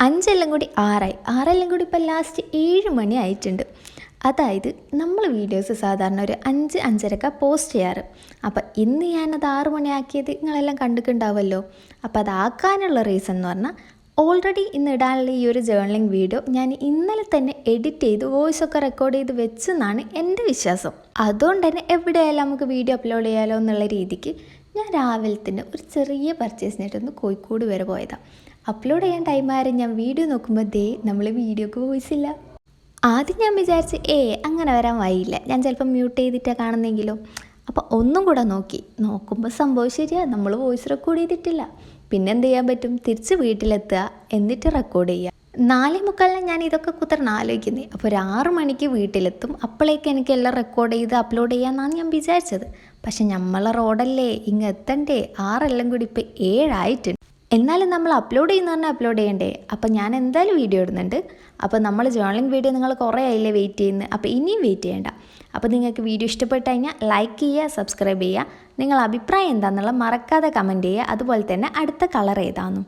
5 കൂടി 6 6 കൂടി ഇപ്പോൾ ലാസ്റ്റ് 7 മണി ആയിട്ടുണ്ട്. അതായത് നമ്മൾ വീഡിയോസ് സാധാരണ ഒരു 5-5:30 പോസ്റ്റ് ചെയ്യാറ്. അപ്പോൾ ഇന്ന് ഞാനത് 6 മണിയാക്കിയത് നിങ്ങളെല്ലാം കണ്ടിട്ടുണ്ടാവുമല്ലോ. അപ്പോൾ അതാക്കാനുള്ള റീസൺ എന്ന് പറഞ്ഞാൽ ഓൾറെഡി ഇന്ന് ഇടാനുള്ള ഈ ഒരു ജേർണലിംഗ് വീഡിയോ ഞാൻ ഇന്നലെ തന്നെ എഡിറ്റ് ചെയ്ത് വോയിസൊക്കെ റെക്കോർഡ് ചെയ്ത് വെച്ചെന്നാണ് എൻ്റെ വിശ്വാസം. അതുകൊണ്ട് തന്നെ എവിടെയായാലും നമുക്ക് വീഡിയോ അപ്ലോഡ് ചെയ്യാമല്ലോ എന്നുള്ള രീതിക്ക് ഞാൻ രാവിലെ തന്നെ ഒരു ചെറിയ പർച്ചേസിനായിട്ടൊന്ന് കോഴിക്കോട് വരെ പോയതാണ്. അപ്ലോഡ് ചെയ്യാൻ ടൈമായാലും ഞാൻ വീഡിയോ നോക്കുമ്പോൾ നമ്മൾ വീഡിയോക്ക് വോയിസ് ഇല്ല. ആദ്യം ഞാൻ വിചാരിച്ച് അങ്ങനെ വരാൻ വഴിയില്ല, ഞാൻ ചിലപ്പോൾ മ്യൂട്ട് ചെയ്തിട്ടാണ് കാണുന്നെങ്കിലും. അപ്പോൾ ഒന്നും കൂടെ നോക്കുമ്പോൾ സംഭവം ശരിയാണ്, നമ്മൾ വോയിസ് റെക്കോർഡ് ചെയ്തിട്ടില്ല. പിന്നെ എന്ത് ചെയ്യാൻ പറ്റും, തിരിച്ച് വീട്ടിലെത്തുക, എന്നിട്ട് റെക്കോർഡ് ചെയ്യുക. 4:45 ഞാൻ ഇതൊക്കെ കുത്തിർന്ന് ആലോചിക്കുന്നത്. അപ്പോൾ ഒരു 6 മണിക്ക് വീട്ടിലെത്തും. അപ്പോഴേക്ക് എനിക്കെല്ലാം റെക്കോർഡ് ചെയ്ത് അപ്ലോഡ് ചെയ്യാമെന്നാണ് ഞാൻ വിചാരിച്ചത്. പക്ഷെ നമ്മളെ റോഡല്ലേ, ഇങ്ങ് എത്തണ്ടേ. 6 കൂടി ഇപ്പോൾ 7 ആയിട്ടുണ്ട്. എന്നാലും നമ്മൾ അപ്ലോഡ് ചെയ്യുന്ന പറഞ്ഞാൽ അപ്ലോഡ് ചെയ്യണ്ടേ. അപ്പോൾ ഞാൻ എന്തായാലും വീഡിയോ ഇടുന്നുണ്ട്. അപ്പോൾ നമ്മൾ ജേർണലിംഗ് വീഡിയോ നിങ്ങൾ കുറേ ആയില്ലേ വെയിറ്റ് ചെയ്യുന്നത്. അപ്പോൾ ഇനിയും വെയിറ്റ് ചെയ്യേണ്ട. അപ്പോൾ നിങ്ങൾക്ക് വീഡിയോ ഇഷ്ടപ്പെട്ട് കഴിഞ്ഞാൽ ലൈക്ക് ചെയ്യുക, സബ്സ്ക്രൈബ് ചെയ്യുക. നിങ്ങളുടെ അഭിപ്രായം എന്താണെന്നുള്ളത് മറക്കാതെ കമൻറ്റ് ചെയ്യുക. അതുപോലെ തന്നെ അടുത്ത കളർ ഏതാണെന്നും.